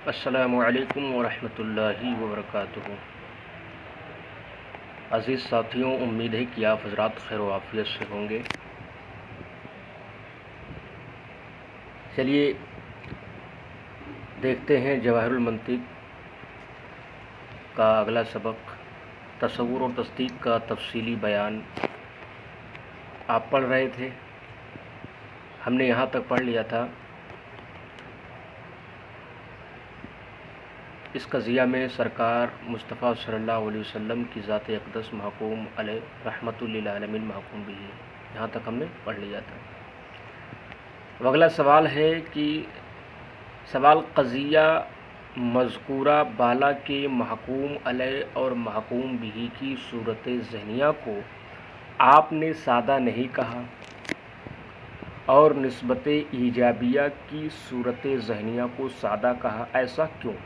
السلام علیکم ورحمۃ اللہ وبرکاتہ۔ عزیز ساتھیوں، امید ہے کہ آپ حضرات خیر و عافیت سے ہوں گے۔ چلیے دیکھتے ہیں جواہر المنطق کا اگلا سبق، تصور اور تصدیق کا تفصیلی بیان۔ آپ پڑھ رہے تھے، ہم نے یہاں تک پڑھ لیا تھا اس قضیہ میں سرکار مصطفیٰ صلی اللہ علیہ وسلم کی ذات اقدس محکوم علیہ رحمۃ للعالمین محکوم بھی ہے، یہاں تک ہم نے پڑھ لیا تھا۔ اب اگلا سوال ہے کہ سوال قضیہ مذکورہ بالا کے محکوم علیہ اور محکوم بھی کی صورت ذہنیہ کو آپ نے سادہ نہیں کہا اور نسبت ایجابیہ کی صورت ذہنیہ کو سادہ کہا، ایسا کیوں؟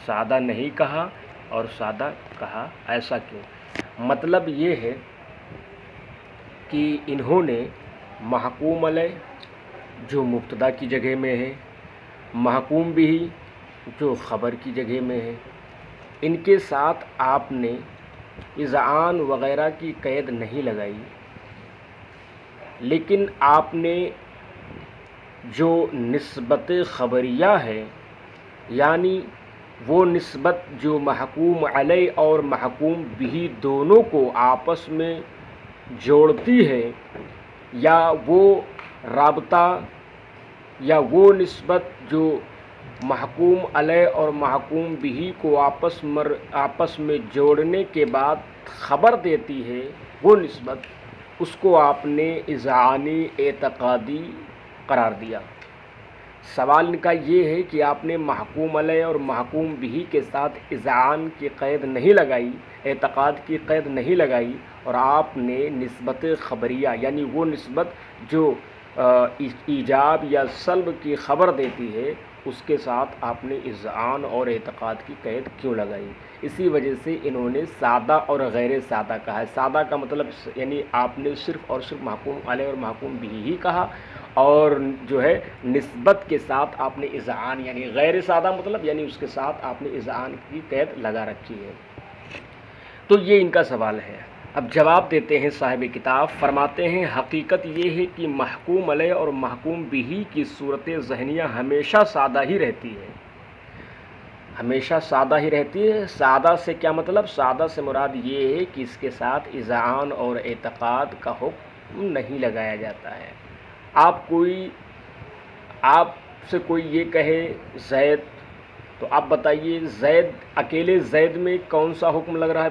سادہ نہیں کہا اور سادہ کہا، ایسا کیوں؟ مطلب یہ ہے کہ انہوں نے محکوم علیہ جو مبتدا کی جگہ میں ہے، محکوم بھی جو خبر کی جگہ میں ہے، ان کے ساتھ آپ نے اذعان وغیرہ کی قید نہیں لگائی، لیکن آپ نے جو نسبت خبریہ ہے، یعنی وہ نسبت جو محکوم علیہ اور محکوم بھی دونوں کو آپس میں جوڑتی ہے، یا وہ رابطہ یا وہ نسبت جو محکوم علیہ اور محکوم بھی کو آپس میں جوڑنے کے بعد خبر دیتی ہے، وہ نسبت، اس کو آپ نے اذعانی اعتقادی قرار دیا۔ سوال ان کا یہ ہے کہ آپ نے محکوم علیہ اور محکوم بھی کے ساتھ اذعان کی قید نہیں لگائی، اعتقاد کی قید نہیں لگائی، اور آپ نے نسبت خبریہ یعنی وہ نسبت جو ایجاب یا سلب کی خبر دیتی ہے، اس کے ساتھ آپ نے اذعان اور اعتقاد کی قید کیوں لگائی؟ اسی وجہ سے انہوں نے سادہ اور غیر سادہ کہا ہے۔ سادہ کا مطلب یعنی آپ نے صرف اور صرف محکوم علیہ اور محکوم بھی ہی کہا، اور جو ہے نسبت کے ساتھ آپ نے اذعان یعنی غیر سادہ مطلب یعنی اس کے ساتھ آپ نے اذعان کی قید لگا رکھی ہے۔ تو یہ ان کا سوال ہے۔ اب جواب دیتے ہیں صاحب کتاب، فرماتے ہیں حقیقت یہ ہے کہ محکوم علیہ اور محکوم بھی کی صورت ذہنیہ ہمیشہ سادہ ہی رہتی ہے، ہمیشہ سادہ ہی رہتی ہے۔ سادہ سے کیا مطلب؟ سادہ سے مراد یہ ہے کہ اس کے ساتھ اذعان اور اعتقاد کا حکم نہیں لگایا جاتا ہے۔ آپ سے کوئی یہ کہے زید، تو آپ بتائیے زید، اکیلے زید میں کون سا حکم لگ رہا ہے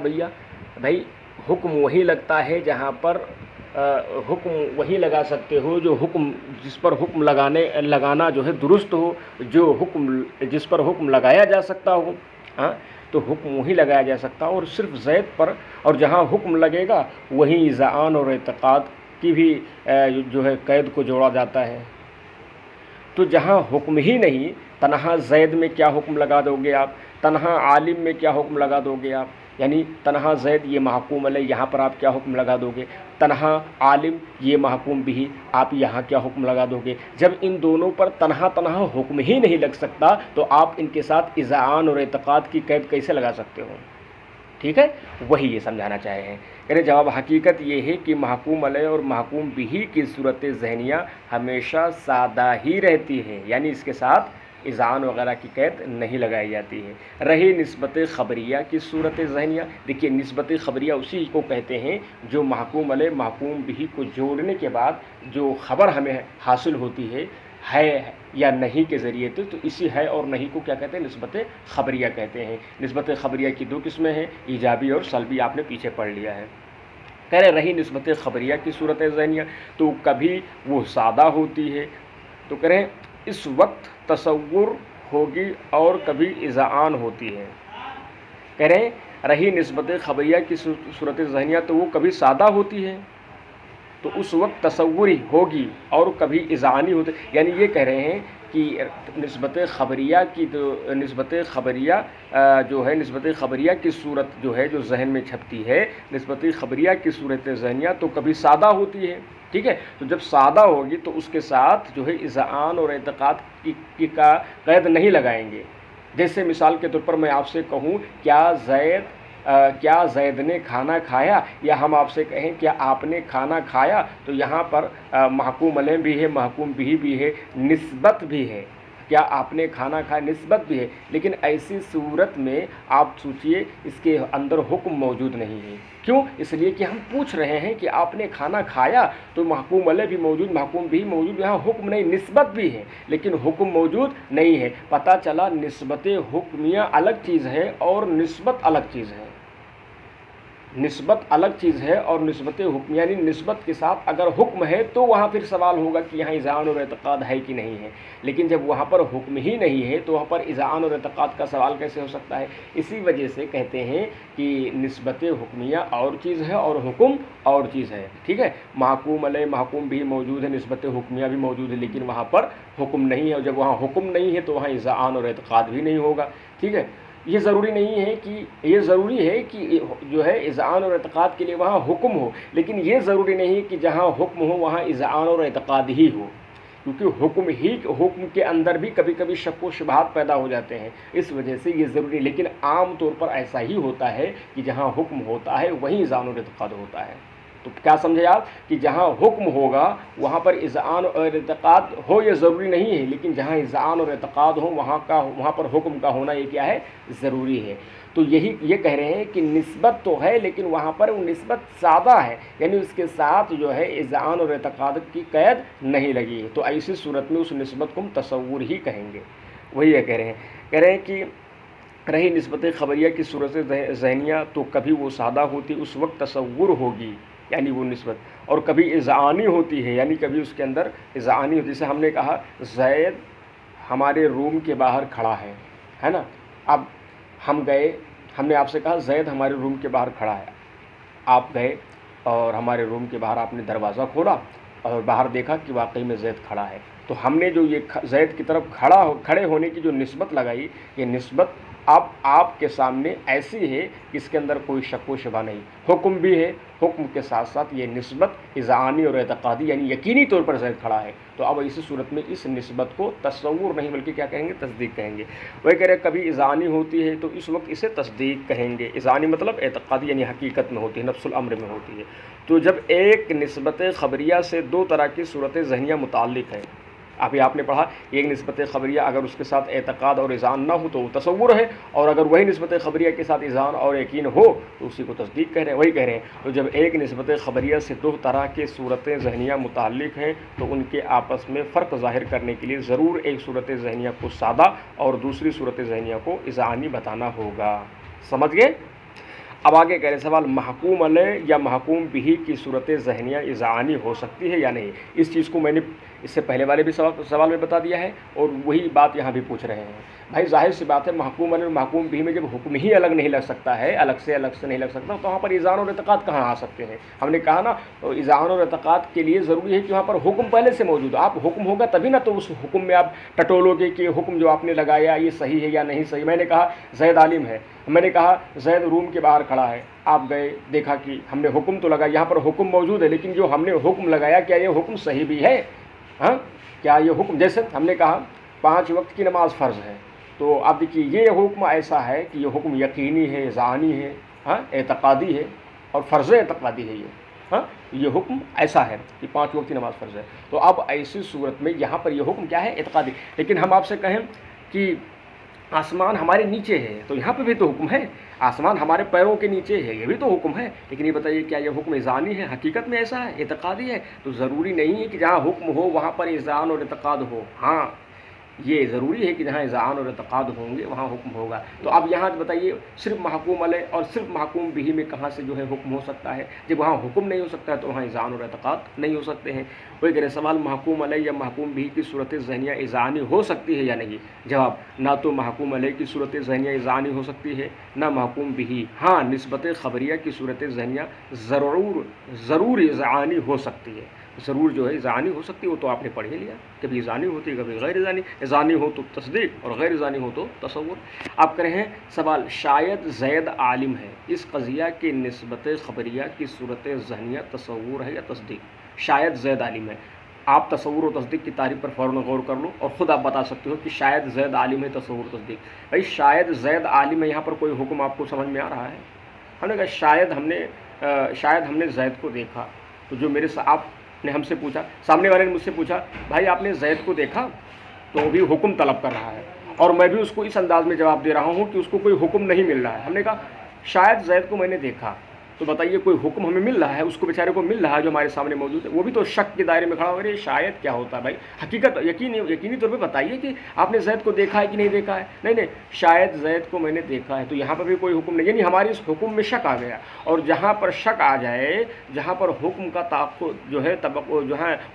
بھائی حکم وہی لگتا ہے جہاں پر حکم وہی لگا سکتے ہو جو حکم جس پر حکم لگانا جو ہے درست ہو، جو حکم جس پر حکم لگایا جا سکتا ہو، تو حکم وہی لگایا جا سکتا ہو، اور صرف زید پر، اور جہاں حکم لگے گا وہیں اذعان اور اعتقاد کی بھی جو ہے قید کو جوڑا جاتا ہے۔ تو جہاں حکم ہی نہیں، تنہا زید میں کیا حکم لگا دو گے آپ؟ تنہا عالم میں کیا حکم لگا دو گے آپ؟ یعنی تنہا زید یہ محکوم علیہ، یہاں پر آپ کیا حکم لگا دو گے؟ تنہا عالم یہ محکوم بھی، آپ یہاں کیا حکم لگا دو گے؟ جب ان دونوں پر تنہا حکم ہی نہیں لگ سکتا تو آپ ان کے ساتھ اذعان اور اعتقاد کی قید کیسے لگا سکتے ہو؟ ٹھیک ہے، وہی یہ سمجھانا چاہے ہیں۔ یعنی جواب حقیقت یہ ہے کہ محکوم علیہ اور محکوم بھی کی صورت ذہنیہ ہمیشہ سادہ ہی رہتی ہے، یعنی اس کے ساتھ اذعان وغیرہ کی قید نہیں لگائی جاتی ہے۔ رہی نسبت خبریہ کی صورت ذہنیہ، دیکھیے نسبت خبریہ اسی کو کہتے ہیں جو محکوم علیہ محکوم بھی کو جوڑنے کے بعد جو خبر ہمیں حاصل ہوتی ہے یا نہیں کے ذریعے تو اسی ہے اور نہیں کو کیا کہتے ہیں؟ نسبت خبریہ کہتے ہیں۔ نسبت خبریہ کی دو قسمیں ہیں، ایجابی اور سلبی، آپ نے پیچھے پڑھ لیا ہے۔ کہہ رہے رہی نسبت خبریہ کی صورت ذہنیہ، تو کبھی وہ سادہ ہوتی ہے، تو کہہ رہے اس وقت تصور ہوگی اور کبھی اذعان ہوتی ہے۔ کہہ رہے رہی نسبت خبریہ کی صورت ذہنیہ، تو وہ کبھی سادہ ہوتی ہے تو اس وقت تصوری ہوگی اور کبھی اذعانی ہوتے، یعنی یہ کہہ رہے ہیں کہ نسبت خبریہ کی نسبت خبریہ جو ہے نسبت خبریہ کی صورت جو ہے جو ذہن میں چھپتی ہے، نسبت خبریہ کی صورت ذہنیہ تو کبھی سادہ ہوتی ہے، ٹھیک ہے، تو جب سادہ ہوگی تو اس کے ساتھ جو ہے اذعان اور اعتقاد کی کا قید نہیں لگائیں گے۔ جیسے مثال کے طور پر میں آپ سے کہوں کیا زید نے کھانا کھایا، یا ہم آپ سے کہیں کیا آپ نے کھانا کھایا، تو یہاں پر محکوم علیہ بھی ہے، محکوم بھی ہے، نسبت بھی ہے، کیا آپ نے کھانا کھایا نسبت بھی ہے، لیکن ایسی صورت میں آپ سوچئے اس کے اندر حکم موجود نہیں ہے۔ کیوں؟ اس لیے کہ ہم پوچھ رہے ہیں کہ آپ نے کھانا کھایا، تو محکوم علیہ بھی موجود، محکوم بھی موجود، یہاں حکم نہیں، نسبت بھی ہے لیکن حکم موجود نہیں ہے۔ پتہ چلا نسبت حکمیہ الگ چیز ہے اور نسبت الگ چیز ہے، نسبت الگ چیز ہے اور نسبت حکم، یعنی نسبت کے ساتھ اگر حکم ہے تو وہاں پھر سوال ہوگا کہ یہاں اذعان اور اعتقاد ہے کہ نہیں ہے، لیکن جب وہاں پر حکم ہی نہیں ہے تو وہاں پر اذعان اور اعتقاد کا سوال کیسے ہو سکتا ہے؟ اسی وجہ سے کہتے ہیں کہ نسبت حکمیہ اور چیز ہے اور حکم اور چیز ہے، ٹھیک ہے۔ محکوم علیہ محکوم بھی موجود ہے، نسبت حکمیہ بھی موجود ہے، لیکن وہاں پر حکم نہیں ہے، اور جب وہاں حکم نہیں ہے تو وہاں اذعان اور اعتقاد بھی نہیں ہوگا، ٹھیک ہے۔ یہ ضروری ہے کہ جو ہے اذعان اور اعتقاد کے لیے وہاں حکم ہو، لیکن یہ ضروری نہیں کہ جہاں حکم ہو وہاں اذعان اور اعتقاد ہی ہو، کیونکہ حکم کے اندر بھی کبھی کبھی شک و شبہات پیدا ہو جاتے ہیں، اس وجہ سے یہ ضروری، لیکن عام طور پر ایسا ہی ہوتا ہے کہ جہاں حکم ہوتا ہے وہیں اذعان اور اعتقاد ہوتا ہے۔ تو کیا سمجھے آپ کہ جہاں حکم ہوگا وہاں پر اذعان اور اعتقاد ہو، یہ ضروری نہیں ہے، لیکن جہاں اذعان اور اعتقاد ہو وہاں پر حکم کا ہونا یہ کیا ہے؟ ضروری ہے۔ تو یہ کہہ رہے ہیں کہ نسبت تو ہے لیکن وہاں پر وہ نسبت سادہ ہے، یعنی اس کے ساتھ جو ہے اذعان اور اعتقاد کی قید نہیں لگی ہے، تو ایسی صورت میں اس نسبت کو ہم تصور ہی کہیں گے۔ وہی یہ کہہ رہے ہیں کہ رہی نسبت خبریہ کی صورت ذہنیہ تو کبھی وہ سادہ ہوتی، اس وقت تصور ہوگی، یعنی وہ نسبت، اور کبھی اذعانی ہوتی ہے، یعنی کبھی اس کے اندر اذعانی ہوتی ہے۔ جیسے ہم نے کہا زید ہمارے روم کے باہر کھڑا ہے نا، اب ہم گئے، ہم نے آپ سے کہا زید ہمارے روم کے باہر کھڑا ہے، آپ گئے اور ہمارے روم کے باہر آپ نے دروازہ کھولا اور باہر دیکھا کہ واقعی میں زید کھڑا ہے، تو ہم نے جو یہ زید کی طرف کھڑے ہونے کی جو نسبت لگائی، یہ نسبت اب آپ کے سامنے ایسی ہے کہ اس کے اندر کوئی شک و شبہ نہیں، حکم بھی ہے، حکم کے ساتھ ساتھ یہ نسبت اذعانی اور اعتقادی یعنی یقینی طور پر زید کھڑا ہے، تو اب اسی صورت میں اس نسبت کو تصور نہیں بلکہ کیا کہیں گے؟ تصدیق کہیں گے۔ وہ کہہ رہے کبھی اذعانی ہوتی ہے تو اس وقت اسے تصدیق کہیں گے۔ اذعانی مطلب اعتقادی یعنی حقیقت میں ہوتی ہے، نفس الامر میں ہوتی ہے۔ تو جب ایک نسبت خبریہ سے دو طرح کی صورت ذہنیہ متعلق ہیں، ابھی آپ نے پڑھا ایک نسبت خبریہ اگر اس کے ساتھ اعتقاد اور اذعان نہ ہو تو وہ تصور ہے، اور اگر وہی نسبت خبریہ کے ساتھ اذعان اور یقین ہو تو اسی کو تصدیق کہہ رہے ہیں، وہی کہہ رہے ہیں۔ تو جب ایک نسبت خبریہ سے دو طرح کے صورتیں ذہنیہ متعلق ہیں تو ان کے آپس میں فرق ظاہر کرنے کے لیے ضرور ایک صورت ذہنیہ کو سادہ اور دوسری صورت ذہنیہ کو اذعانی بتانا ہوگا۔ سمجھ گئے؟ اب آگے کہہ رہے سوال محکوم علیہ یا محکوم بھی کی صورت ذہنیہ اذعانی ہو سکتی ہے یا نہیں؟ اس چیز کو میں نے اس سے پہلے والے بھی سوال میں بتا دیا ہے اور وہی بات یہاں بھی پوچھ رہے ہیں۔ بھائی ظاہر سی بات ہے محکوم علیہ اور محکوم بھی میں جب حکم ہی الگ نہیں لگ سکتا ہے، الگ سے نہیں لگ سکتا، تو وہاں پر اذعان اور اعتقاد کہاں آ سکتے ہیں؟ ہم نے کہا نا اذعان اور اعتقاد کے لیے ضروری ہے کہ وہاں پر حکم پہلے سے موجود ہو، آپ حکم ہوگا تبھی نہ تو اس حکم میں آپ ٹٹولو گے کہ حکم جو آپ نے لگایا یہ صحیح ہے یا نہیں صحیح۔ میں نے کہا زید عالم ہے، میں نے کہا زید روم کے باہر کھڑا ہے، آپ گئے دیکھا کہ ہم نے حکم تو لگایا، یہاں پر حکم موجود ہے لیکن جو ہم نے حکم لگایا کیا یہ حکم صحیح بھی ہے؟ ہاں، کیا یہ حکم، جیسے ہم نے کہا 5 وقت کی نماز فرض ہے، تو اب دیکھیے یہ حکم ایسا ہے کہ یہ حکم یقینی ہے، اذعانی ہے، ہاں اعتقادی ہے اور فرض اعتقادی ہے، یہ حکم ایسا ہے کہ 5 وقت کی نماز فرض ہے۔ تو اب ایسی صورت میں یہاں پر یہ حکم کیا ہے؟ اعتقادی۔ لیکن ہم آپ سے کہیں کہ آسمان ہمارے نیچے ہے تو یہاں پہ بھی تو حکم ہے، آسمان ہمارے پیروں کے نیچے ہے، یہ بھی تو حکم ہے، لیکن یہ بتائیے کیا یہ حکم اذعانی ہے؟ حقیقت میں ایسا ہے، اعتقادی ہے؟ تو ضروری نہیں ہے کہ جہاں حکم ہو وہاں پر اذعان اور اعتقاد ہو، ہاں یہ ضروری ہے کہ جہاں اذعان اور اعتقاد ہوں گے وہاں حکم ہوگا۔ تو اب یہاں بتائیے صرف محکوم علیہ اور صرف محکوم بہ میں کہاں سے جو ہے حکم ہو سکتا ہے؟ جب وہاں حکم نہیں ہو سکتا ہے تو وہاں اذعان اور اعتقاد نہیں ہو سکتے ہیں۔ وہی کہہ رہے سوال محکوم علیہ یا محکوم بہ کی صورت ذہنیہ اذعانی ہو سکتی ہے یا نہیں؟ جواب نہ تو محکوم علیہ کی صورت ذہنیہ اذعانی ہو سکتی ہے نہ محکوم بہ، ہاں نسبت خبریہ کی صورت ذہنیہ ضرور اذعانی ہو سکتی ہے، ضرور جو ہے اذعانی ہو سکتی ہے، وہ تو آپ نے پڑھ ہی لیا، کبھی اذعانی ہوتی ہے کبھی غیر اذعانی، اذعانی ہو تو تصدیق اور غیر اذعانی ہو تو تصور۔ آپ کہہ رہے ہیں سوال شاید زید عالم ہے، اس قضیہ کی نسبت خبریہ کی صورت ذہنیہ تصور ہے یا تصدیق؟ شاید زید عالم ہے، آپ تصور و تصدیق کی تعریف پر فوراً غور کر لو اور خود آپ بتا سکتے ہو کہ شاید زید عالم ہے تصور و تصدیق۔ بھائی شاید زید عالم ہے، یہاں پر کوئی حکم آپ کو سمجھ میں آ رہا ہے؟ ہم نے کہا شاید ہم نے زید کو دیکھا، تو جو میرے آپ نے ہم سے پوچھا، سامنے والے نے مجھ سے پوچھا بھائی آپ نے زید کو دیکھا، تو وہ بھی حکم طلب کر رہا ہے اور میں بھی اس کو اس انداز میں جواب دے رہا ہوں کہ اس کو کوئی حکم نہیں مل رہا ہے۔ ہم نے کہا شاید زید کو میں نے دیکھا، تو بتائیے کوئی حکم ہمیں مل رہا ہے، اس کو بیچارے کو مل رہا ہے جو ہمارے سامنے موجود ہے، وہ بھی تو شک کے دائرے میں کھڑا ہو رہا ہے۔ شاید کیا ہوتا ہے بھائی؟ حقیقت یقینی طور پہ بتائیے کہ آپ نے زید کو دیکھا ہے کہ نہیں دیکھا ہے۔ نہیں شاید زید کو میں نے دیکھا ہے، تو یہاں پر بھی کوئی حکم نہیں، یعنی ہمارے اس حکم میں شک آ گیا، اور جہاں پر شک آ جائے، جہاں پر حکم کا تعاقب جو ہے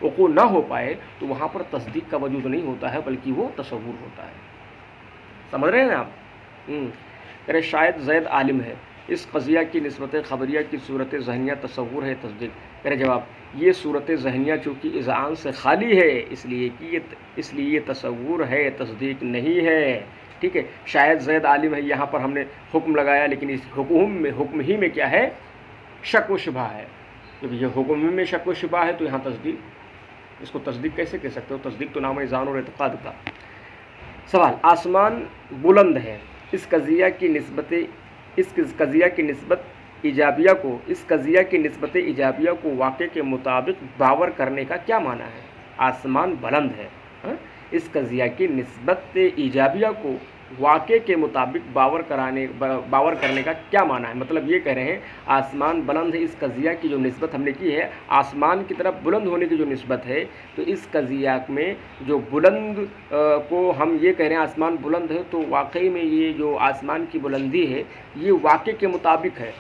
وقوع نہ ہو پائے، تو وہاں پر تصدیق کا وجود نہیں ہوتا ہے بلکہ وہ تصور ہوتا ہے۔ سمجھ رہے ہیں آپ؟ کہہ رہے شاید زید عالم ہے، اس قضیہ کی نسبت خبریہ کی صورت ذہنیہ تصور ہے تصدیق؟ کہہ رہے جواب یہ صورت ذہنیہ چونکہ اذعان سے خالی ہے اس لیے یہ تصور ہے تصدیق نہیں ہے۔ ٹھیک ہے، شاید زید عالم ہے، یہاں پر ہم نے حکم لگایا، لیکن اس حکم ہی میں کیا ہے؟ شک و شبہ ہے۔ جب یہ حکم میں شک و شبہ ہے تو یہاں تصدیق، اس کو تصدیق کیسے کہہ سکتے ہو؟ تصدیق تو نام ہے اذعان اور اعتقاد کا۔ سوال آسمان بلند ہے، اس قضیہ کی نسبت ایجابیہ کو واقع کے مطابق باور کرنے کا کیا معنی ہے؟ آسمان بلند ہے، اس قضیہ کی نسبت ایجابیہ کو واقع کے مطابق باور کرنے کا کیا معنی ہے؟ مطلب یہ کہہ رہے ہیں آسمان بلند ہے، اس قضیہ کی جو نسبت ہم نے کی ہے آسمان کی طرف بلند ہونے کی جو نسبت ہے، تو اس قضیہ میں جو بلند کو ہم یہ کہہ رہے ہیں آسمان بلند ہے، تو واقعی میں یہ جو آسمان کی بلندی ہے یہ واقع کے مطابق ہے۔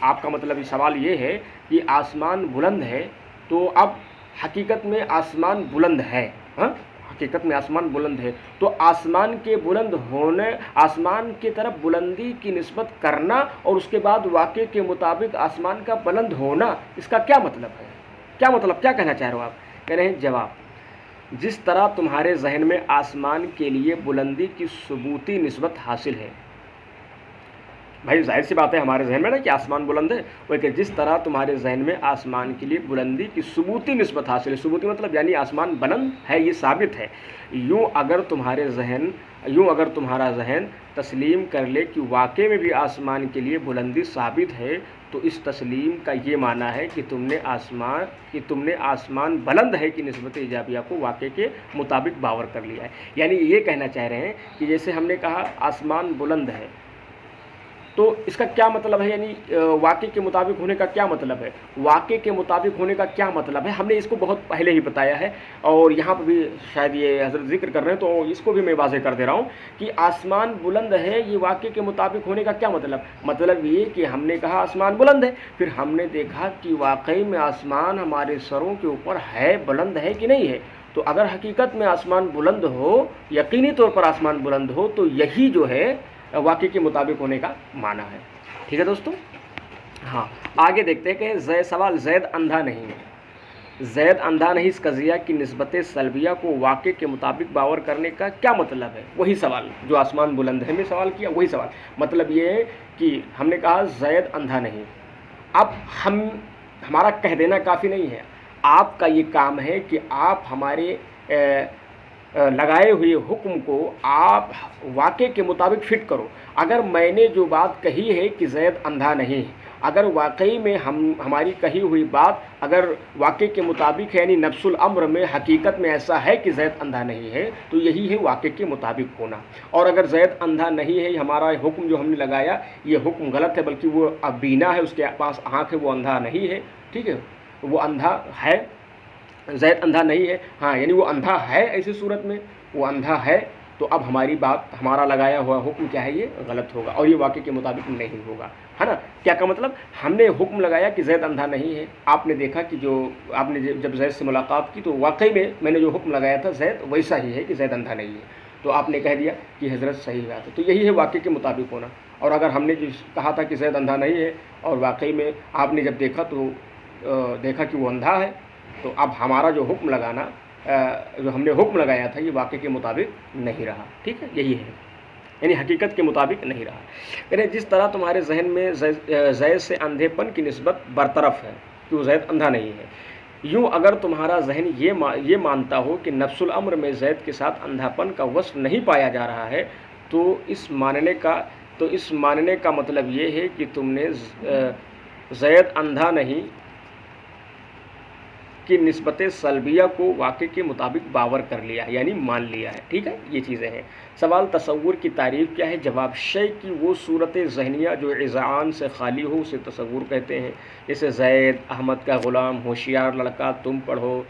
آپ کا مطلب سوال یہ ہے کہ آسمان بلند ہے، تو اب حقیقت میں آسمان بلند ہے، حقیقت میں آسمان بلند ہے، تو آسمان کے بلند ہونے، آسمان کی طرف بلندی کی نسبت کرنا اور اس کے بعد واقع کے مطابق آسمان کا بلند ہونا، اس کا کیا مطلب ہے؟ کیا کہنا چاہ رہے ہو آپ؟ کہہ رہے ہیں جواب جس طرح تمہارے ذہن میں آسمان کے لیے بلندی کی ثبوتی نسبت حاصل ہے، بھائی ظاہر سی بات ہے ہمارے ذہن میں نا کہ آسمان بلند ہے، وہ کہ جس طرح تمہارے ذہن میں آسمان کے لیے بلندی کی ثبوتی نسبت حاصل ہے، ثبوتی مطلب یعنی آسمان بلند ہے، یہ ثابت ہے، یوں اگر تمہارا ذہن تسلیم کر لے کہ واقع میں بھی آسمان کے لیے بلندی ثابت ہے، تو اس تسلیم کا یہ معنی ہے کہ تم نے آسمان بلند ہے کی نسبت ایجابیہ کو واقع کے مطابق باور کر لیا ہے۔ یعنی یہ کہنا چاہ رہے ہیں کہ جیسے ہم نے کہا آسمان بلند ہے، تو اس کا کیا مطلب ہے؟ یعنی واقع کے مطابق ہونے کا کیا مطلب ہے؟ واقع کے مطابق ہونے کا کیا مطلب ہے؟ ہم نے اس کو بہت پہلے ہی بتایا ہے، اور یہاں پہ بھی شاید یہ حضرت ذکر کر رہے ہیں تو اس کو بھی میں واضح کر دے رہا ہوں کہ آسمان بلند ہے، یہ واقع کے مطابق ہونے کا کیا مطلب یہ کہ ہم نے کہا آسمان بلند ہے، پھر ہم نے دیکھا کہ واقعی میں آسمان ہمارے سروں کے اوپر ہے، بلند ہے کہ نہیں ہے، تو اگر حقیقت میں آسمان بلند ہو، یقینی طور پر آسمان بلند ہو، تو یہی جو ہے واقع کے مطابق ہونے کا معنی ہے۔ ٹھیک ہے دوستو، ہاں آگے دیکھتے ہیں کہ سوال زید اندھا نہیں، اس قضیہ کی نسبت سلبیہ کو واقع کے مطابق باور کرنے کا کیا مطلب ہے؟ وہی سوال جو آسمان بلند ہے میں سوال کیا، وہی سوال، مطلب یہ ہے کہ ہم نے کہا زید اندھا نہیں، اب ہمارا کہہ دینا کافی نہیں ہے، آپ کا یہ کام ہے کہ آپ ہمارے لگائے ہوئے حکم کو آپ واقع کے مطابق فٹ کرو۔ اگر میں نے جو بات کہی ہے کہ زید اندھا نہیں، اگر واقعی میں ہماری کہی ہوئی بات اگر واقع کے مطابق ہے، یعنی نفس الامر میں حقیقت میں ایسا ہے کہ زید اندھا نہیں ہے، تو یہی ہے واقع کے مطابق ہونا۔ اور اگر زید اندھا نہیں ہے، ہمارا حکم جو ہم نے لگایا یہ حکم غلط ہے، بلکہ وہ بینا ہے، اس کے پاس آنکھ ہے، وہ اندھا نہیں ہے، ٹھیک ہے، وہ اندھا ہے، زید اندھا نہیں ہے، ہاں یعنی وہ اندھا ہے ایسی صورت میں، وہ اندھا ہے تو اب ہماری بات، ہمارا لگایا ہوا حکم کیا ہے، یہ غلط ہوگا اور یہ واقعے کے مطابق نہیں ہوگا، ہے نا۔ کیا کا مطلب، ہم نے حکم لگایا کہ زید اندھا نہیں ہے، آپ نے دیکھا کہ جو آپ نے جب زید سے ملاقات کی تو واقعی میں نے جو حکم لگایا تھا زید ویسا ہی ہے کہ زید اندھا نہیں ہے، تو آپ نے کہہ دیا کہ حضرت صحیح بات ہے۔ تو یہی ہے واقعے کے مطابق ہونا۔ اور اگر ہم نے جو کہا تھا کہ زید اندھا نہیں ہے اور واقعی میں آپ نے جب دیکھا تو دیکھا کہ وہ اندھا ہے، تو اب ہمارا جو حکم لگانا، جو ہم نے حکم لگایا تھا، یہ واقعے کے مطابق نہیں رہا، ٹھیک ہے، یہی ہے، یعنی حقیقت کے مطابق نہیں رہا۔ یعنی جس طرح تمہارے ذہن میں زید سے اندھے پن کی نسبت برطرف ہے کہ وہ زید اندھا نہیں ہے، یوں اگر تمہارا ذہن یہ مانتا ہو کہ نفس الامر میں زید کے ساتھ اندھا پن کا وصف نہیں پایا جا رہا ہے، تو اس ماننے کا مطلب یہ ہے کہ تم نے زید اندھا نہیں کی نسبت سلبیہ کو واقع کے مطابق باور کر لیا ہے، یعنی مان لیا ہے، ٹھیک ہے، یہ چیزیں ہیں۔ سوال، تصور کی تعریف کیا ہے؟ جواب، شے کی وہ صورت ذہنیہ جو اذعان سے خالی ہو اسے تصور کہتے ہیں، جیسے زید، احمد کا غلام، ہوشیار لڑکا، تم پڑھو،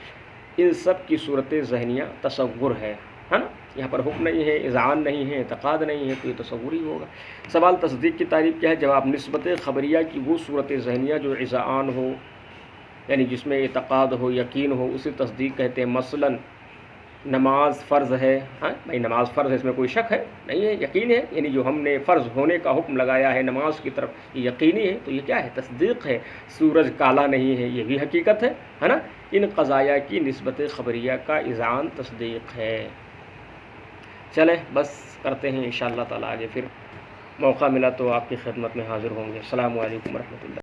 ان سب کی صورت ذہنیہ تصور ہے نا۔ یہاں پر حکم نہیں ہے، اذعان نہیں ہے، اعتقاد نہیں ہے، تو یہ تصور ہی ہوگا۔ سوال، تصدیق کی تعریف کیا ہے؟ جواب، نسبت خبریہ کی وہ صورت ذہنیہ جو اذعان ہو، یعنی جس میں اعتقاد ہو، یقین ہو، اسے تصدیق کہتے ہیں۔ مثلا نماز فرض ہے، ہاں بھائی نماز فرض ہے، اس میں کوئی شک ہے نہیں ہے، یقین ہے، یعنی جو ہم نے فرض ہونے کا حکم لگایا ہے نماز کی طرف، یہ یقینی ہے، تو یہ کیا ہے؟ تصدیق ہے۔ سورج کالا نہیں ہے، یہ بھی حقیقت ہے نا۔ ان قضایا کی نسبت خبریہ کا اذعان تصدیق ہے۔ چلیں بس کرتے ہیں انشاءاللہ تعالیٰ، آگے پھر موقع ملا تو آپ کی خدمت میں حاضر ہوں گے۔ السلام علیکم ورحمۃ اللہ۔